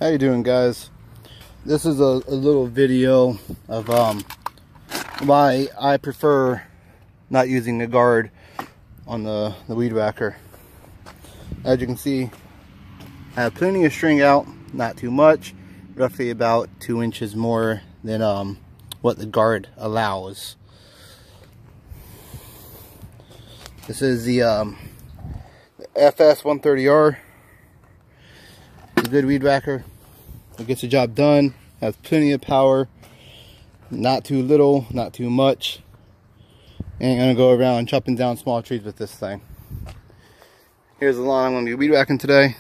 How you doing, guys? This is a little video of why I prefer not using a guard on the weed whacker. As you can see, I have plenty of string out, not too much, roughly about 2 inches more than what the guard allows. This is the FS130R. It's a good weed whacker. It gets the job done, has plenty of power, not too little, not too much. Ain't gonna go around chopping down small trees with this thing. Here's the lawn I'm gonna be weed whacking today.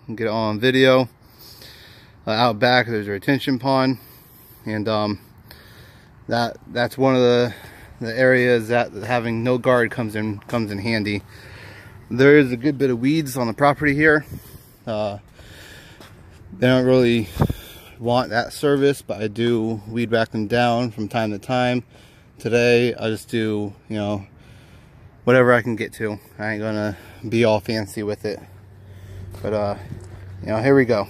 Get it all on video. Out back there's a retention pond, and that's one of the areas that having no guard comes in handy. There is a good bit of weeds on the property here. They don't really want that service, but I do weed whack them down from time to time. Today I'll just do, you know, whatever I can get to. I ain't gonna be all fancy with it, but you know, here we go.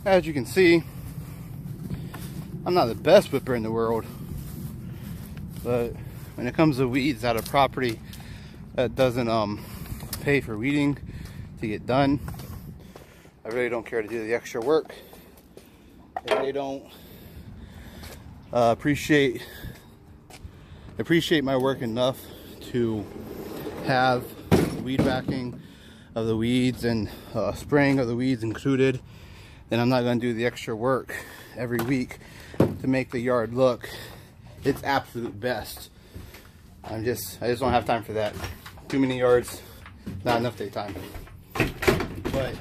As you can see, I'm not the best whipper in the world, but when it comes to weeds at a property that doesn't pay for weeding to get done, I really don't care to do the extra work. If they don't appreciate my work enough to have weed whacking of the weeds and spraying of the weeds included, then I'm not going to do the extra work every week to make the yard look its absolute best. I just don't have time for that. Too many yards, not enough daytime. But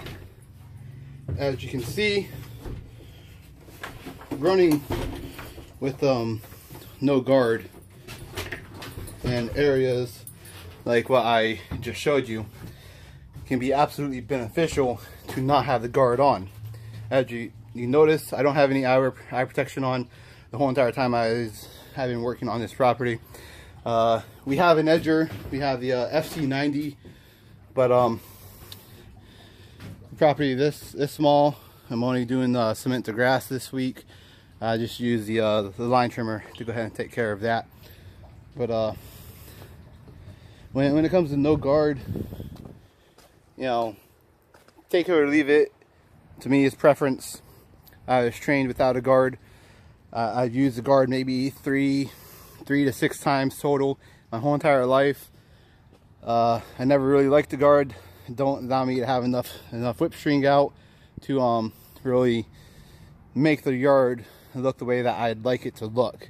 as you can see, running with no guard in areas like what I just showed you can be absolutely beneficial to not have the guard on. As you notice, I don't have any eye protection on the whole entire time I've been working on this property. We have an edger, we have the FC90, but the property this small, I'm only doing cement to grass this week. I just use the line trimmer to go ahead and take care of that. But when it comes to no guard, you know, take it or leave it. To me, it's preference. I was trained without a guard. I've used the guard maybe three to 6 times total my whole entire life. I never really liked the guard. Don't allow me to have enough whip string out to really make the yard look the way that I'd like it to look.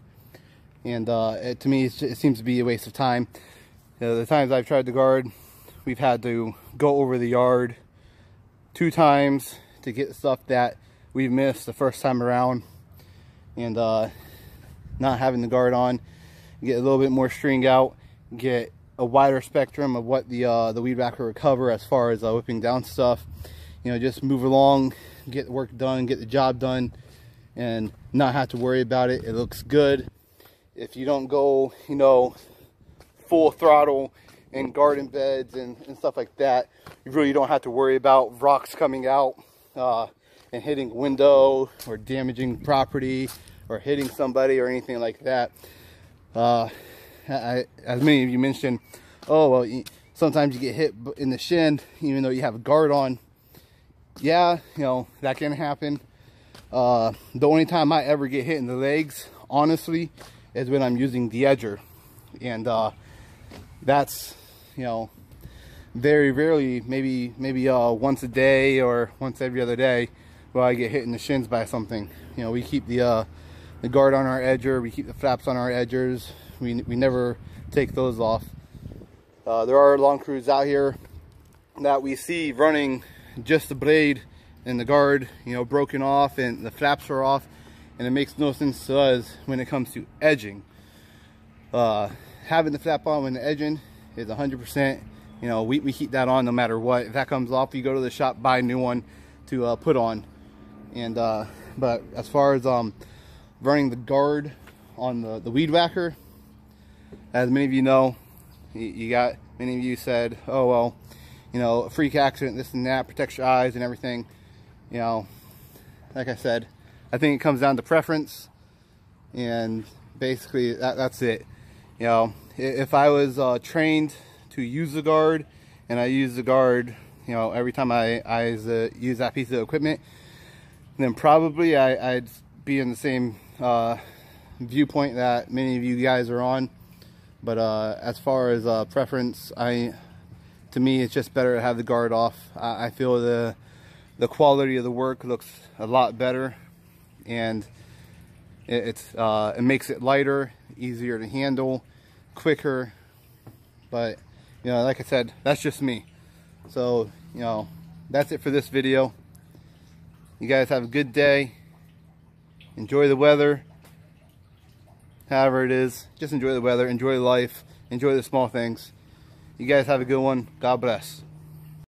And to me, it seems to be a waste of time. The times I've tried the guard, we've had to go over the yard 2 times to get stuff that we've missed the first time around. And not having the guard on, get a little bit more string out, get a wider spectrum of what the weed whacker would cover as far as whipping down stuff. You know, just move along, get the work done, get the job done, and not have to worry about it. It looks good. If you don't go, you know, full throttle in garden beds and stuff like that, you really don't have to worry about rocks coming out and hitting window or damaging property or hitting somebody or anything like that. As many of you mentioned, oh well, sometimes you get hit in the shin even though you have a guard on. Yeah, you know, that can happen. The only time I ever get hit in the legs, honestly, is when I'm using the edger, and that's, you know, very rarely, maybe once a day or once every other day, where I get hit in the shins by something. You know, we keep the guard on our edger, we keep the flaps on our edgers. We never take those off. There are lawn crews out here that we see running just the blade and the guard, you know, broken off and the flaps are off, and it makes no sense to us when it comes to edging. Having the flap on when the edging is 100%. You know, we keep that on no matter what. If that comes off, you go to the shop, buy a new one to put on. And but as far as running the guard on the weed whacker, as many of you know, you got many of you said, oh well, you know, a freak accident, this and that, protects your eyes and everything. You know, like I said, I think it comes down to preference, and basically that's it. You know, if I was trained to use the guard, and I use the guard, you know, every time I use that piece of equipment, then probably I'd be in the same viewpoint that many of you guys are on. But as far as preference, to me, it's just better to have the guard off. I feel the quality of the work looks a lot better, and it makes it lighter, easier to handle, quicker. But you know, like I said, that's just me. So, you know, that's it for this video. You guys have a good day. Enjoy the weather. However it is, just enjoy the weather, enjoy life, enjoy the small things. You guys have a good one. God bless.